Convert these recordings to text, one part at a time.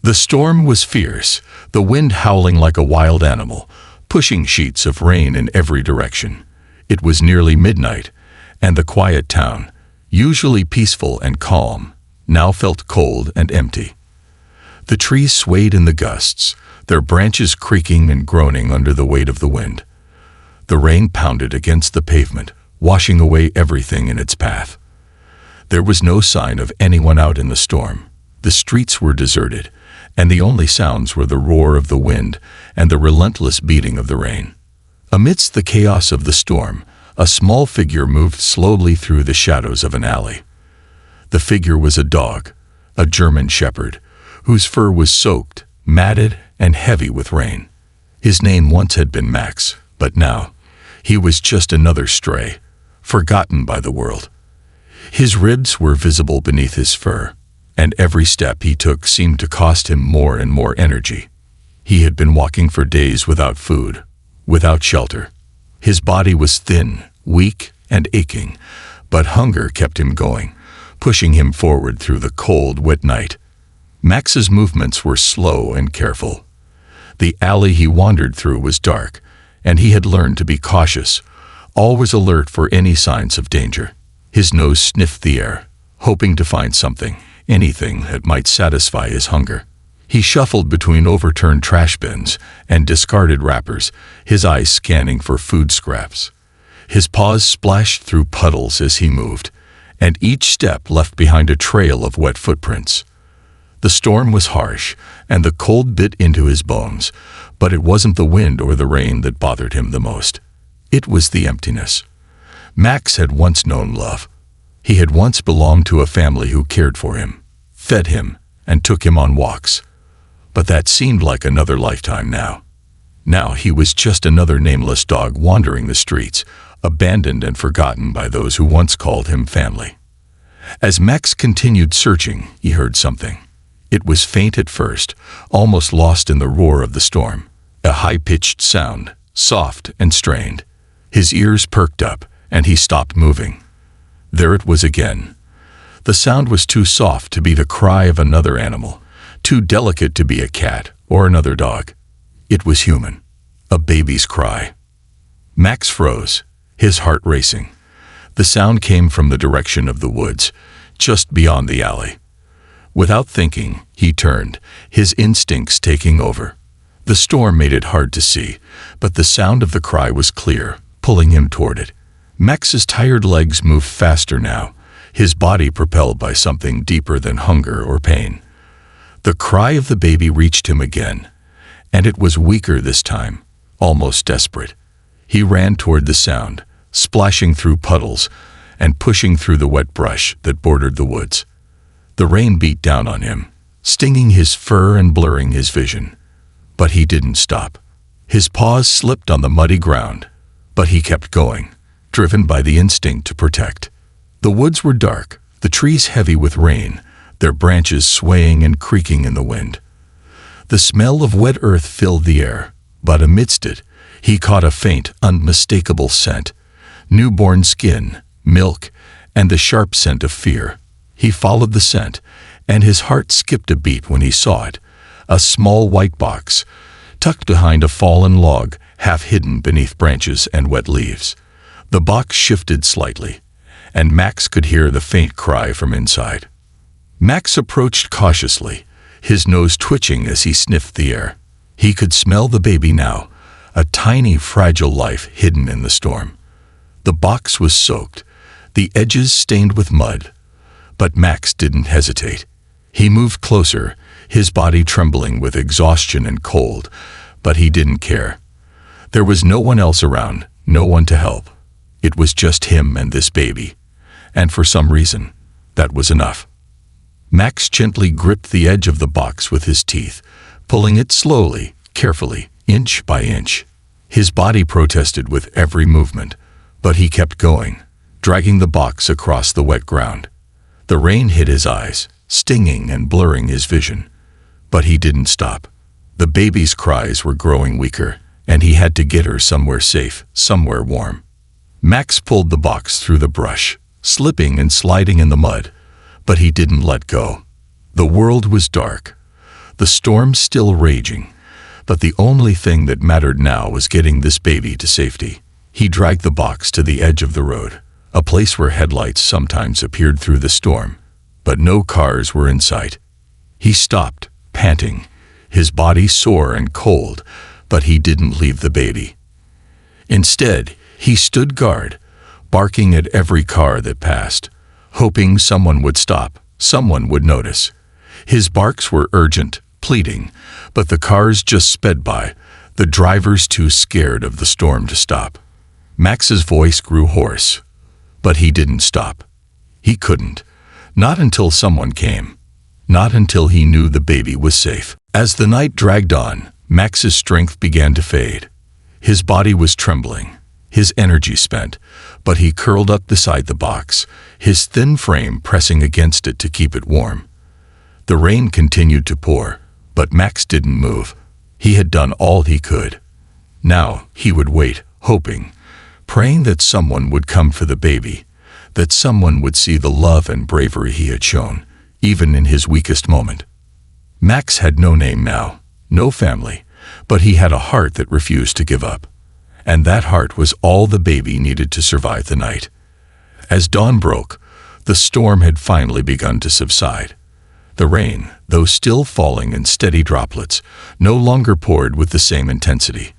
The storm was fierce, the wind howling like a wild animal, pushing sheets of rain in every direction. It was nearly midnight, and the quiet town, usually peaceful and calm, now felt cold and empty. The trees swayed in the gusts, their branches creaking and groaning under the weight of the wind. The rain pounded against the pavement, washing away everything in its path. There was no sign of anyone out in the storm. The streets were deserted, and the only sounds were the roar of the wind and the relentless beating of the rain. Amidst the chaos of the storm, a small figure moved slowly through the shadows of an alley. The figure was a dog, a German shepherd, whose fur was soaked, matted, and heavy with rain. His name once had been Max, but now he was just another stray, forgotten by the world. His ribs were visible beneath his fur, and every step he took seemed to cost him more and more energy. He had been walking for days without food, without shelter. His body was thin, weak, and aching, but hunger kept him going, pushing him forward through the cold, wet night. Max's movements were slow and careful. The alley he wandered through was dark, and he had learned to be cautious, always alert for any signs of danger. His nose sniffed the air, hoping to find something, anything that might satisfy his hunger. He shuffled between overturned trash bins and discarded wrappers, his eyes scanning for food scraps. His paws splashed through puddles as he moved, and each step left behind a trail of wet footprints. The storm was harsh, and the cold bit into his bones, but it wasn't the wind or the rain that bothered him the most. It was the emptiness. Max had once known love. He had once belonged to a family who cared for him, fed him, and took him on walks. But that seemed like another lifetime now. Now he was just another nameless dog wandering the streets, abandoned and forgotten by those who once called him family. As Max continued searching, he heard something. It was faint at first, almost lost in the roar of the storm. A high-pitched sound, soft and strained. His ears perked up, and he stopped moving. There it was again. The sound was too soft to be the cry of another animal, too delicate to be a cat or another dog. It was human, a baby's cry. Max froze, his heart racing. The sound came from the direction of the woods, just beyond the alley. Without thinking, he turned, his instincts taking over. The storm made it hard to see, but the sound of the cry was clear, pulling him toward it. Max's tired legs moved faster now, his body propelled by something deeper than hunger or pain. The cry of the baby reached him again, and it was weaker this time, almost desperate. He ran toward the sound, splashing through puddles and pushing through the wet brush that bordered the woods. The rain beat down on him, stinging his fur and blurring his vision. But he didn't stop. His paws slipped on the muddy ground, but he kept going, driven by the instinct to protect. The woods were dark, the trees heavy with rain, their branches swaying and creaking in the wind. The smell of wet earth filled the air, but amidst it, he caught a faint, unmistakable scent. Newborn skin, milk, and the sharp scent of fear. He followed the scent, and his heart skipped a beat when he saw it. A small white box, tucked behind a fallen log, half hidden beneath branches and wet leaves. The box shifted slightly, and Max could hear the faint cry from inside. Max approached cautiously, his nose twitching as he sniffed the air. He could smell the baby now, a tiny, fragile life hidden in the storm. The box was soaked, the edges stained with mud, but Max didn't hesitate. He moved closer, his body trembling with exhaustion and cold, but he didn't care. There was no one else around, no one to help. It was just him and this baby, and for some reason, that was enough. Max gently gripped the edge of the box with his teeth, pulling it slowly, carefully, inch by inch. His body protested with every movement, but he kept going, dragging the box across the wet ground. The rain hit his eyes, stinging and blurring his vision. But he didn't stop. The baby's cries were growing weaker, and he had to get her somewhere safe, somewhere warm. Max pulled the box through the brush, slipping and sliding in the mud, but he didn't let go. The world was dark. the storm still raging, but the only thing that mattered now was getting this baby to safety. He dragged the box to the edge of the road, a place where headlights sometimes appeared through the storm, but no cars were in sight. He stopped, panting, his body sore and cold, but he didn't leave the baby. Instead, he stood guard, barking at every car that passed, hoping someone would stop, someone would notice. His barks were urgent, pleading, but the cars just sped by, the drivers too scared of the storm to stop. Max's voice grew hoarse, but he didn't stop. He couldn't. Not until someone came. Not until he knew the baby was safe. As the night dragged on, Max's strength began to fade. His body was trembling, his energy spent, but he curled up beside the box, his thin frame pressing against it to keep it warm. The rain continued to pour, but Max didn't move. He had done all he could. Now he would wait, hoping, praying that someone would come for the baby, that someone would see the love and bravery he had shown, even in his weakest moment. Max had no name now, no family, but he had a heart that refused to give up. And that heart was all the baby needed to survive the night. As dawn broke, the storm had finally begun to subside. The rain, though still falling in steady droplets, no longer poured with the same intensity.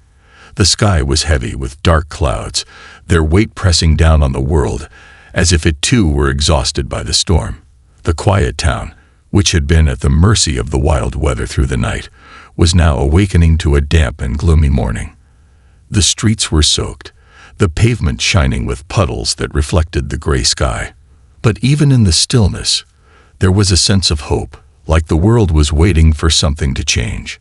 The sky was heavy with dark clouds, their weight pressing down on the world, as if it too were exhausted by the storm. The quiet town, which had been at the mercy of the wild weather through the night, was now awakening to a damp and gloomy morning. The streets were soaked, the pavement shining with puddles that reflected the gray sky. But even in the stillness, there was a sense of hope, like the world was waiting for something to change.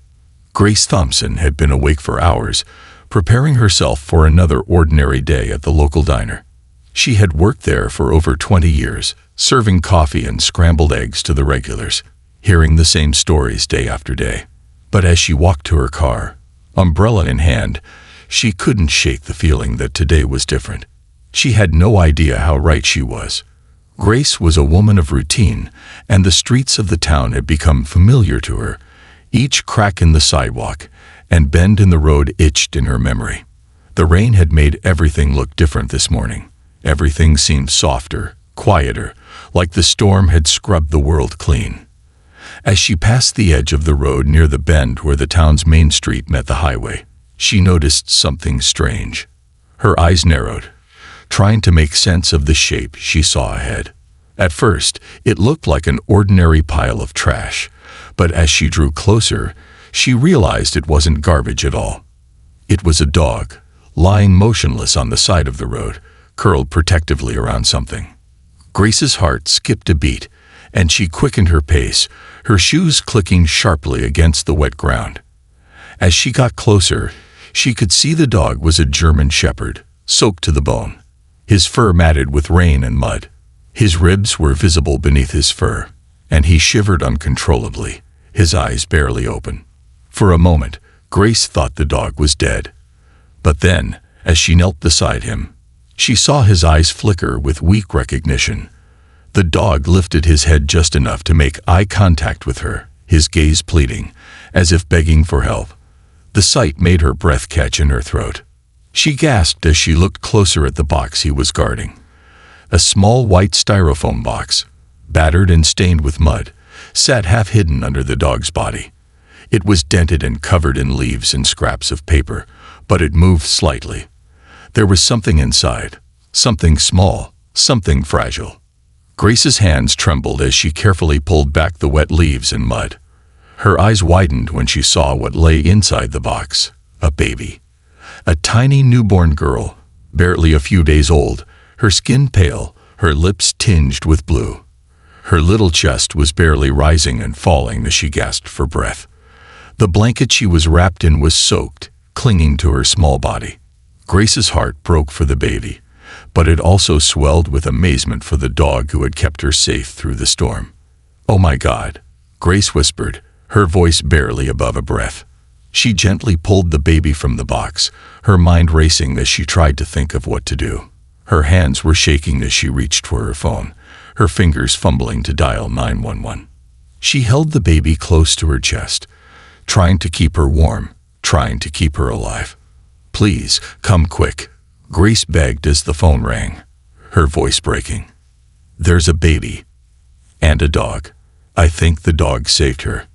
Grace Thompson had been awake for hours, preparing herself for another ordinary day at the local diner. She had worked there for over 20 years, serving coffee and scrambled eggs to the regulars, hearing the same stories day after day. But as she walked to her car, umbrella in hand, she couldn't shake the feeling that today was different. She had no idea how right she was. Grace was a woman of routine, and the streets of the town had become familiar to her. Each crack in the sidewalk and bend in the road itched in her memory. The rain had made everything look different this morning. Everything seemed softer, quieter, like the storm had scrubbed the world clean. As she passed the edge of the road near the bend where the town's main street met the highway, she noticed something strange. Her eyes narrowed, trying to make sense of the shape she saw ahead. At first, it looked like an ordinary pile of trash, but as she drew closer, she realized it wasn't garbage at all. It was a dog, lying motionless on the side of the road, curled protectively around something. Grace's heart skipped a beat, and she quickened her pace, her shoes clicking sharply against the wet ground. As she got closer, she could see the dog was a German shepherd, soaked to the bone, his fur matted with rain and mud. His ribs were visible beneath his fur, and he shivered uncontrollably, his eyes barely open. For a moment, Grace thought the dog was dead. But then, as she knelt beside him, she saw his eyes flicker with weak recognition. The dog lifted his head just enough to make eye contact with her, his gaze pleading, as if begging for help. The sight made her breath catch in her throat. She gasped as she looked closer at the box he was guarding. A small white styrofoam box, battered and stained with mud, sat half hidden under the dog's body. It was dented and covered in leaves and scraps of paper, but it moved slightly. There was something inside, something small, something fragile. Grace's hands trembled as she carefully pulled back the wet leaves and mud. Her eyes widened when she saw what lay inside the box, a baby. A tiny newborn girl, barely a few days old, her skin pale, her lips tinged with blue. Her little chest was barely rising and falling as she gasped for breath. The blanket she was wrapped in was soaked, clinging to her small body. Grace's heart broke for the baby, but it also swelled with amazement for the dog who had kept her safe through the storm. "Oh my God," Grace whispered, her voice barely above a breath. She gently pulled the baby from the box, her mind racing as she tried to think of what to do. Her hands were shaking as she reached for her phone, her fingers fumbling to dial 911. She held the baby close to her chest, trying to keep her warm, trying to keep her alive. "Please, come quick," Grace begged as the phone rang, her voice breaking. "There's a baby. And a dog. I think the dog saved her."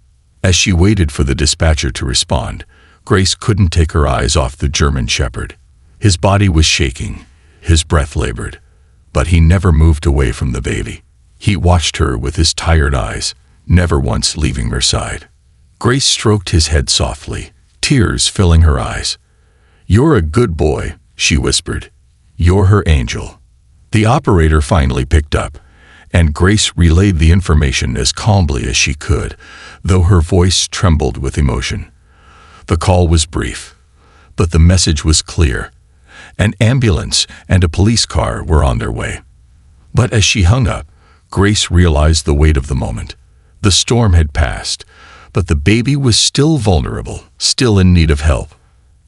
As she waited for the dispatcher to respond, Grace couldn't take her eyes off the German Shepherd. His body was shaking, his breath labored, but he never moved away from the baby. He watched her with his tired eyes, never once leaving her side. Grace stroked his head softly, tears filling her eyes. "You're a good boy," she whispered. "You're her angel." The operator finally picked up, and Grace relayed the information as calmly as she could, though her voice trembled with emotion. The call was brief, but the message was clear. An ambulance and a police car were on their way. But as she hung up, Grace realized the weight of the moment. The storm had passed, but the baby was still vulnerable, still in need of help.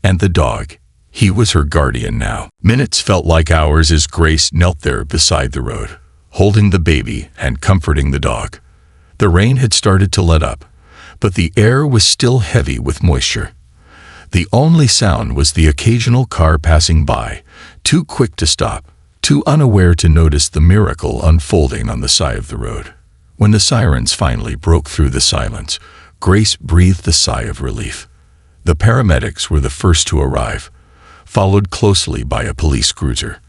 And the dog, he was her guardian now. Minutes felt like hours as Grace knelt there beside the road, holding the baby and comforting the dog. The rain had started to let up, but the air was still heavy with moisture. The only sound was the occasional car passing by, too quick to stop, too unaware to notice the miracle unfolding on the side of the road. When the sirens finally broke through the silence, Grace breathed a sigh of relief. The paramedics were the first to arrive, followed closely by a police cruiser.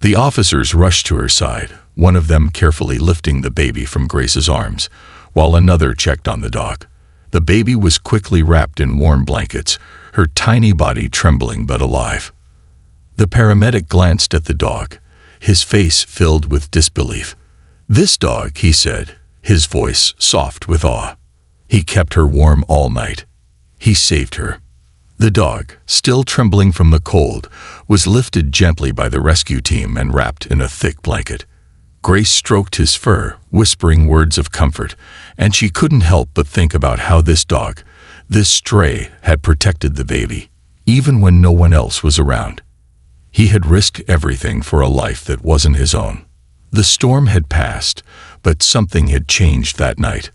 The officers rushed to her side, one of them carefully lifting the baby from Grace's arms, while another checked on the dog. The baby was quickly wrapped in warm blankets, her tiny body trembling but alive. The paramedic glanced at the dog, his face filled with disbelief. "This dog," he said, his voice soft with awe. "He kept her warm all night. He saved her." The dog, still trembling from the cold, was lifted gently by the rescue team and wrapped in a thick blanket. Grace stroked his fur, whispering words of comfort, and she couldn't help but think about how this dog, this stray, had protected the baby, even when no one else was around. He had risked everything for a life that wasn't his own. The storm had passed, but something had changed that night.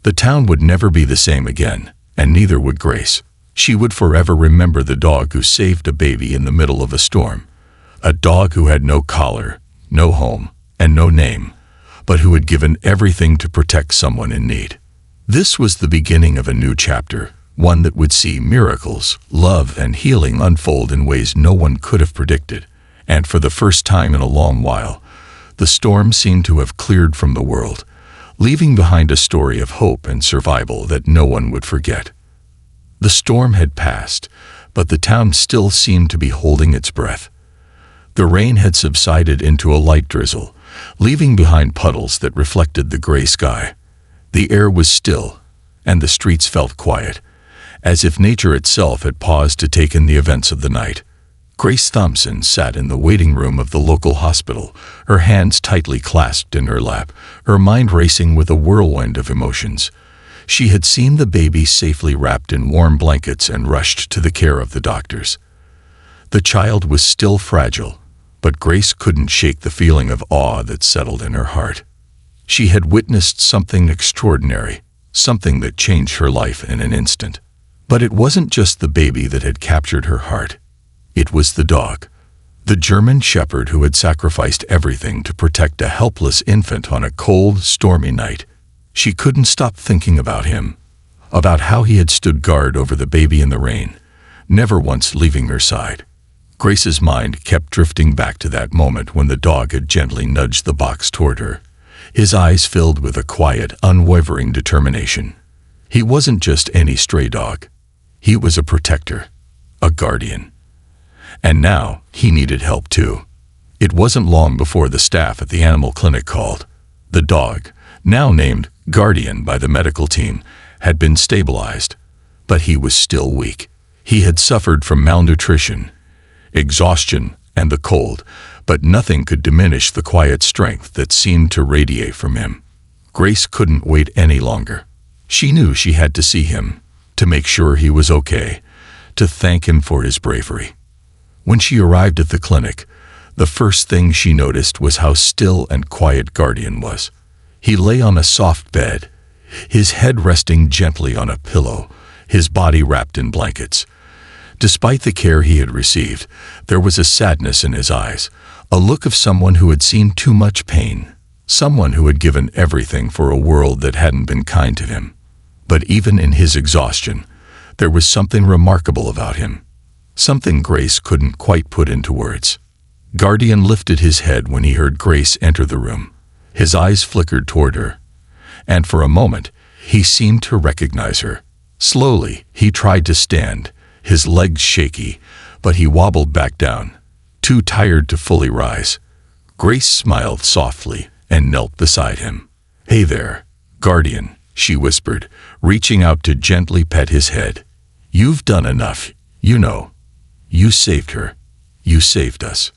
The town would never be the same again, and neither would Grace. She would forever remember the dog who saved a baby in the middle of a storm. A dog who had no collar, no home, and no name, but who had given everything to protect someone in need. This was the beginning of a new chapter, one that would see miracles, love, and healing unfold in ways no one could have predicted. And for the first time in a long while, the storm seemed to have cleared from the world, leaving behind a story of hope and survival that no one would forget. The storm had passed, but the town still seemed to be holding its breath. The rain had subsided into a light drizzle, leaving behind puddles that reflected the gray sky. The air was still, and the streets felt quiet, as if nature itself had paused to take in the events of the night. Grace Thompson sat in the waiting room of the local hospital, her hands tightly clasped in her lap, her mind racing with a whirlwind of emotions. She had seen the baby safely wrapped in warm blankets and rushed to the care of the doctors. The child was still fragile, but Grace couldn't shake the feeling of awe that settled in her heart. She had witnessed something extraordinary, something that changed her life in an instant. But it wasn't just the baby that had captured her heart. It was the dog, the German Shepherd who had sacrificed everything to protect a helpless infant on a cold, stormy night. She couldn't stop thinking about him, about how he had stood guard over the baby in the rain, never once leaving her side. Grace's mind kept drifting back to that moment when the dog had gently nudged the box toward her, his eyes filled with a quiet, unwavering determination. He wasn't just any stray dog. He was a protector, a guardian. And now he needed help too. It wasn't long before the staff at the animal clinic called. The dog, now named Guardian by the medical team, had been stabilized, but he was still weak. He had suffered from malnutrition, exhaustion, and the cold, but nothing could diminish the quiet strength that seemed to radiate from him. Grace couldn't wait any longer. She knew she had to see him, to make sure he was okay, to thank him for his bravery. When she arrived at the clinic, the first thing she noticed was how still and quiet Guardian was. He lay on a soft bed, his head resting gently on a pillow, his body wrapped in blankets. Despite the care he had received, there was a sadness in his eyes, a look of someone who had seen too much pain, someone who had given everything for a world that hadn't been kind to him. But even in his exhaustion, there was something remarkable about him, something Grace couldn't quite put into words. Guardian lifted his head when he heard Grace enter the room. His eyes flickered toward her, and for a moment, he seemed to recognize her. Slowly, he tried to stand, his legs shaky, but he wobbled back down, too tired to fully rise. Grace smiled softly and knelt beside him. "Hey there, Guardian," she whispered, reaching out to gently pet his head. "You've done enough, you know. You saved her. You saved us."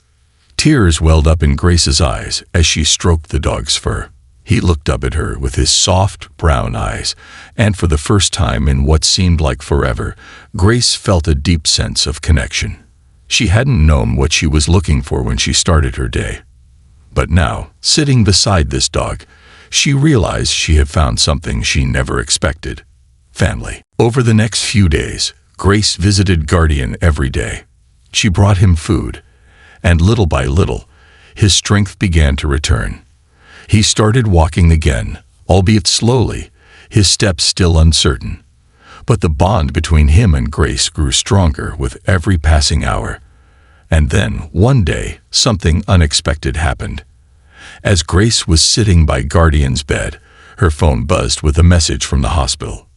Tears welled up in Grace's eyes as she stroked the dog's fur. He looked up at her with his soft, brown eyes, and for the first time in what seemed like forever, Grace felt a deep sense of connection. She hadn't known what she was looking for when she started her day. But now, sitting beside this dog, she realized she had found something she never expected: family. Over the next few days, Grace visited Guardian every day. She brought him food, and little by little, his strength began to return. He started walking again, albeit slowly, his steps still uncertain. But the bond between him and Grace grew stronger with every passing hour. And then, one day, something unexpected happened. As Grace was sitting by Guardian's bed, her phone buzzed with a message from the hospital.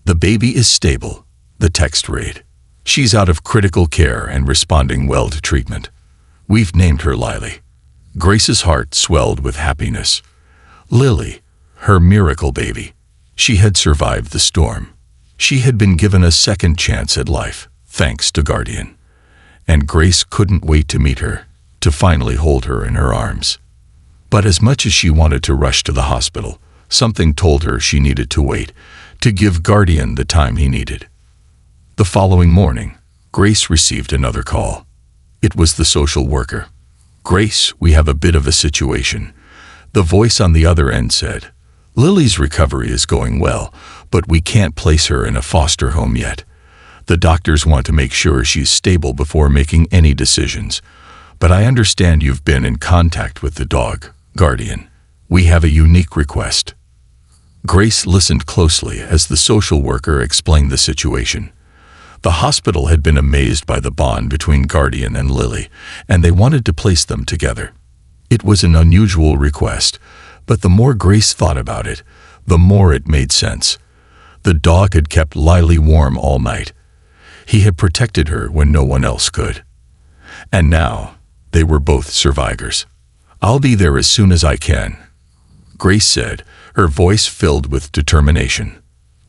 "The baby is stable," the text read. "She's out of critical care and responding well to treatment. We've named her Lily." Grace's heart swelled with happiness. Lily, her miracle baby. She had survived the storm. She had been given a second chance at life, thanks to Guardian. And Grace couldn't wait to meet her, to finally hold her in her arms. But as much as she wanted to rush to the hospital, something told her she needed to wait, to give Guardian the time he needed. The following morning, Grace received another call. It was the social worker. "Grace, we have a bit of a situation." The voice on the other end said, "Lily's recovery is going well, but we can't place her in a foster home yet. The doctors want to make sure she's stable before making any decisions. But I understand you've been in contact with the dog, Guardian. We have a unique request." Grace listened closely as the social worker explained the situation. The hospital had been amazed by the bond between Guardian and Lily, and they wanted to place them together. It was an unusual request, but the more Grace thought about it, the more it made sense. The dog had kept Lily warm all night. He had protected her when no one else could. And now, they were both survivors. "I'll be there as soon as I can," Grace said, her voice filled with determination.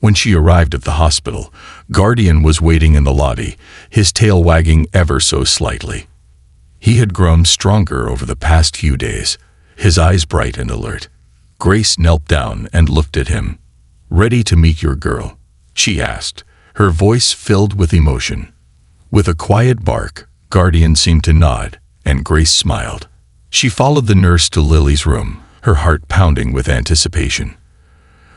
When she arrived at the hospital, Guardian was waiting in the lobby, his tail wagging ever so slightly. He had grown stronger over the past few days, his eyes bright and alert. Grace knelt down and looked at him. "Ready to meet your girl?" she asked, her voice filled with emotion. With a quiet bark, Guardian seemed to nod, and Grace smiled. She followed the nurse to Lily's room, her heart pounding with anticipation.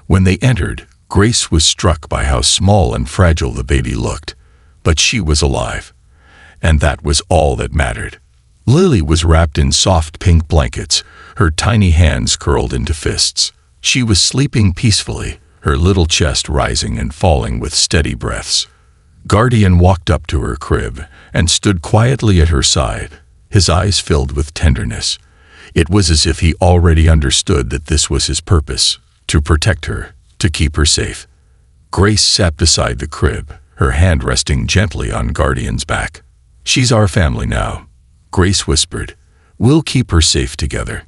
When they entered, Grace was struck by how small and fragile the baby looked. But she was alive, and that was all that mattered. Lily was wrapped in soft pink blankets, her tiny hands curled into fists. She was sleeping peacefully, her little chest rising and falling with steady breaths. Guardian walked up to her crib and stood quietly at her side, his eyes filled with tenderness. It was as if he already understood that this was his purpose, to protect her, to keep her safe. Grace sat beside the crib, her hand resting gently on Guardian's back. "She's our family now," Grace whispered. "We'll keep her safe together."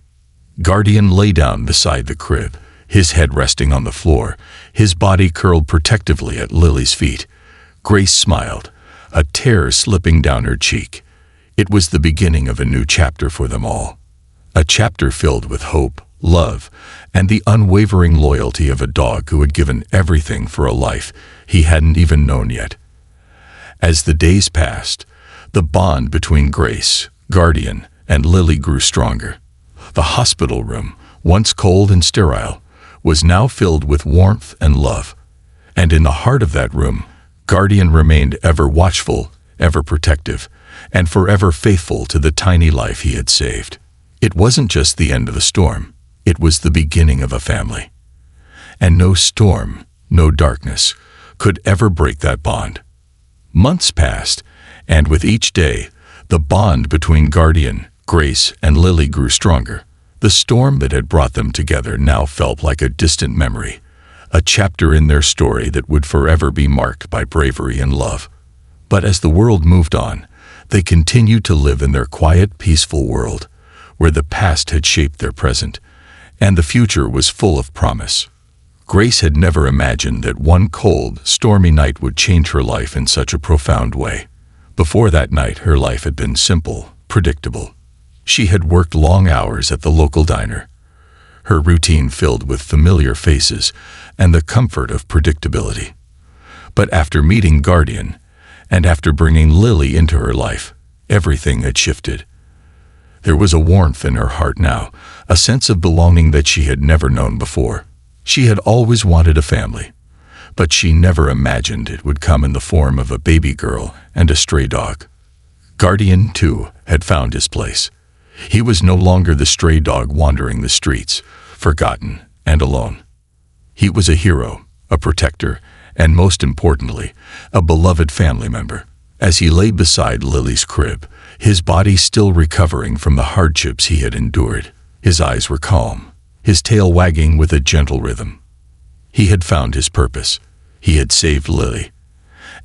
Guardian lay down beside the crib, his head resting on the floor, his body curled protectively at Lily's feet. Grace smiled, a tear slipping down her cheek. It was the beginning of a new chapter for them all. A chapter filled with hope, love, and the unwavering loyalty of a dog who had given everything for a life he hadn't even known yet. As the days passed, the bond between Grace, Guardian, and Lily grew stronger. The hospital room, once cold and sterile, was now filled with warmth and love. And in the heart of that room, Guardian remained ever watchful, ever protective, and forever faithful to the tiny life he had saved. It wasn't just the end of a storm, it was the beginning of a family. And no storm, no darkness, could ever break that bond. Months passed, and with each day, the bond between Guardian, Grace, and Lily grew stronger. The storm that had brought them together now felt like a distant memory, a chapter in their story that would forever be marked by bravery and love. But as the world moved on, they continued to live in their quiet, peaceful world, where the past had shaped their present, and the future was full of promise. Grace had never imagined that one cold, stormy night would change her life in such a profound way. Before that night, her life had been simple, predictable. She had worked long hours at the local diner, her routine filled with familiar faces and the comfort of predictability. But after meeting Guardian, and after bringing Lily into her life, everything had shifted. There was a warmth in her heart now, a sense of belonging that she had never known before. She had always wanted a family, but she never imagined it would come in the form of a baby girl and a stray dog. Guardian, too, had found his place. He was no longer the stray dog wandering the streets, forgotten and alone. He was a hero, a protector, and most importantly, a beloved family member. As he lay beside Lily's crib, his body still recovering from the hardships he had endured, his eyes were calm, his tail wagging with a gentle rhythm. He had found his purpose. He had saved Lily.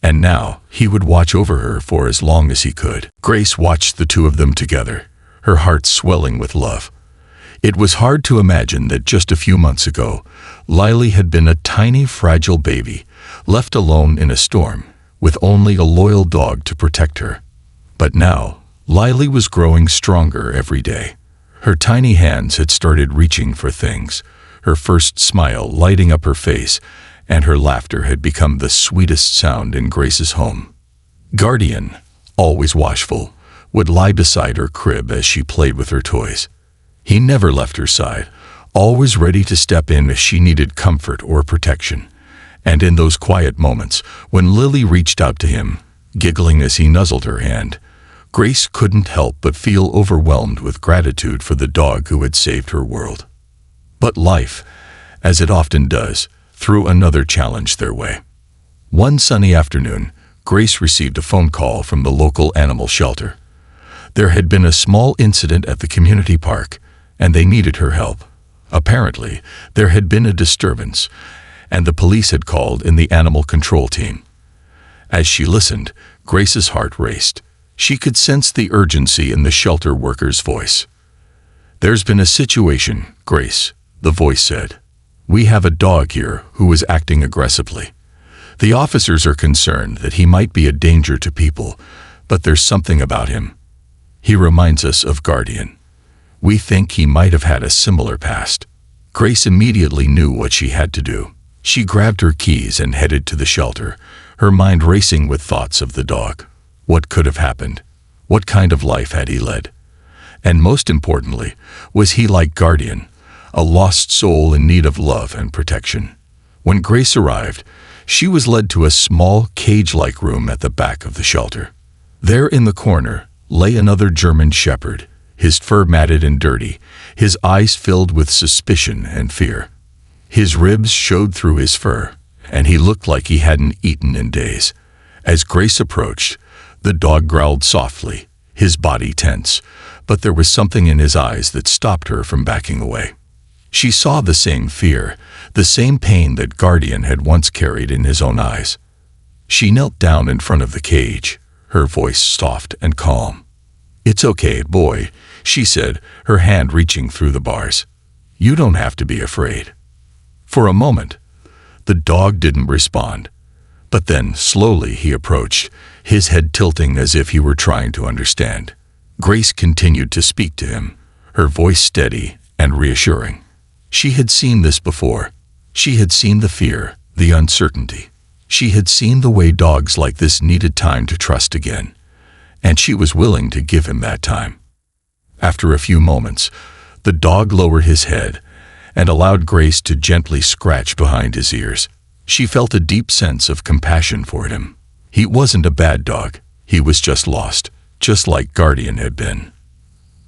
And now he would watch over her for as long as he could. Grace watched the two of them together, her heart swelling with love. It was hard to imagine that just a few months ago, Lily had been a tiny, fragile baby, left alone in a storm, with only a loyal dog to protect her. But now, Lily was growing stronger every day. Her tiny hands had started reaching for things, her first smile lighting up her face, and her laughter had become the sweetest sound in Grace's home. Guardian, always watchful, would lie beside her crib as she played with her toys. He never left her side, always ready to step in if she needed comfort or protection. And in those quiet moments, when Lily reached out to him, giggling as he nuzzled her hand, Grace couldn't help but feel overwhelmed with gratitude for the dog who had saved her world. But life, as it often does, threw another challenge their way. One sunny afternoon, Grace received a phone call from the local animal shelter. There had been a small incident at the community park, and they needed her help. Apparently, there had been a disturbance, and the police had called in the animal control team. As she listened, Grace's heart raced. She could sense the urgency in the shelter worker's voice. "There's been a situation, Grace," the voice said. "We have a dog here who is acting aggressively. The officers are concerned that he might be a danger to people, but there's something about him. He reminds us of Guardian. We think he might have had a similar past." Grace immediately knew what she had to do. She grabbed her keys and headed to the shelter, her mind racing with thoughts of the dog. What could have happened? What kind of life had he led? And most importantly, was he like Guardian, a lost soul in need of love and protection? When Grace arrived, she was led to a small, cage-like room at the back of the shelter. There in the corner lay another German shepherd, his fur matted and dirty, his eyes filled with suspicion and fear. His ribs showed through his fur, and he looked like he hadn't eaten in days. As Grace approached, the dog growled softly, his body tense, but there was something in his eyes that stopped her from backing away. She saw the same fear, the same pain that Guardian had once carried in his own eyes. She knelt down in front of the cage, her voice soft and calm. "It's okay, boy," she said, her hand reaching through the bars. "You don't have to be afraid." For a moment, the dog didn't respond. But then, slowly, he approached, his head tilting as if he were trying to understand. Grace continued to speak to him, her voice steady and reassuring. She had seen this before. She had seen the fear, the uncertainty. She had seen the way dogs like this needed time to trust again, and she was willing to give him that time. After a few moments, the dog lowered his head, and allowed Grace to gently scratch behind his ears. She felt a deep sense of compassion for him. He wasn't a bad dog. He was just lost, just like Guardian had been.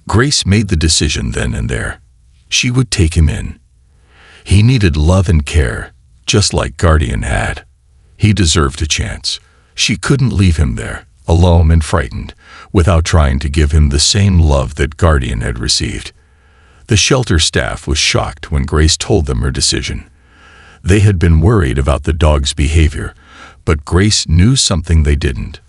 Grace made the decision then and there. She would take him in. He needed love and care, just like Guardian had. He deserved a chance. She couldn't leave him there, alone and frightened, without trying to give him the same love that Guardian had received. The shelter staff was shocked when Grace told them her decision. They had been worried about the dog's behavior, but Grace knew something they didn't.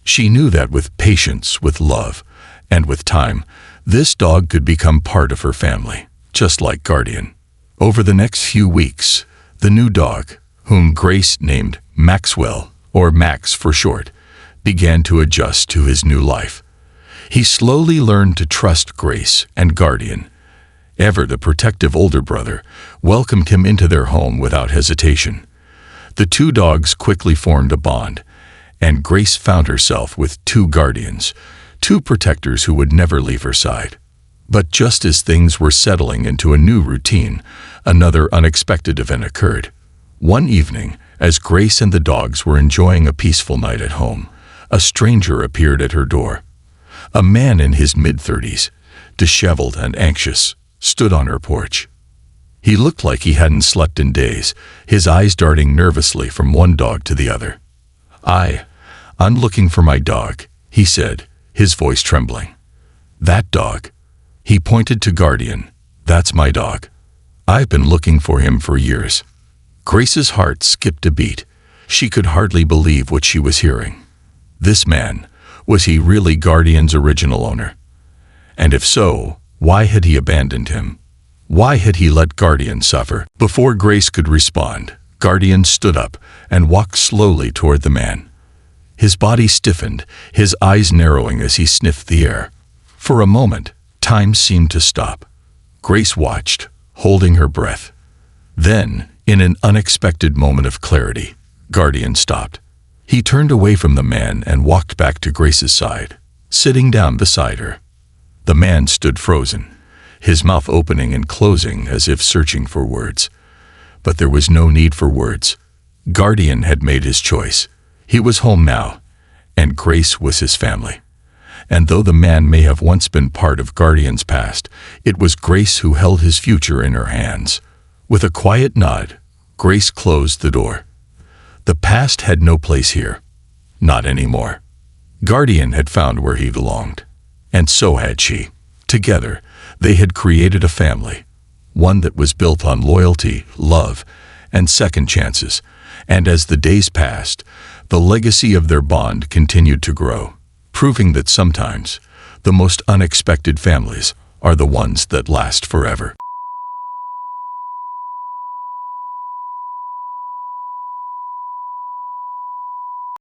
She knew that with patience, with love, and with time, this dog could become part of her family, just like Guardian. Over the next few weeks, the new dog, whom Grace named Maxwell, or Max for short, began to adjust to his new life. He slowly learned to trust Grace and Guardian. Ever the protective older brother welcomed him into their home without hesitation. The two dogs quickly formed a bond, and Grace found herself with two guardians, two protectors who would never leave her side. But just as things were settling into a new routine, another unexpected event occurred. One evening, as Grace and the dogs were enjoying a peaceful night at home, a stranger appeared at her door. A man in his mid-30s, disheveled and anxious, stood on her porch. He looked like he hadn't slept in days, his eyes darting nervously from one dog to the other. I'm looking for my dog," he said, his voice trembling. "That dog." He pointed to Guardian. "That's my dog. I've been looking for him for years." Grace's heart skipped a beat. She could hardly believe what she was hearing. This man, was he really Guardian's original owner? And if so, why had he abandoned him? Why had he let Guardian suffer? Before Grace could respond, Guardian stood up and walked slowly toward the man. His body stiffened, his eyes narrowing as he sniffed the air. For a moment, time seemed to stop. Grace watched, holding her breath. Then, in an unexpected moment of clarity, Guardian stopped. He turned away from the man and walked back to Grace's side, sitting down beside her. The man stood frozen, his mouth opening and closing as if searching for words. But there was no need for words. Guardian had made his choice. He was home now, and Grace was his family. And though the man may have once been part of Guardian's past, it was Grace who held his future in her hands. With a quiet nod, Grace closed the door. The past had no place here. Not anymore. Guardian had found where he belonged. And so had she. Together, they had created a family. One that was built on loyalty, love, and second chances. And as the days passed, the legacy of their bond continued to grow, proving that sometimes the most unexpected families are the ones that last forever.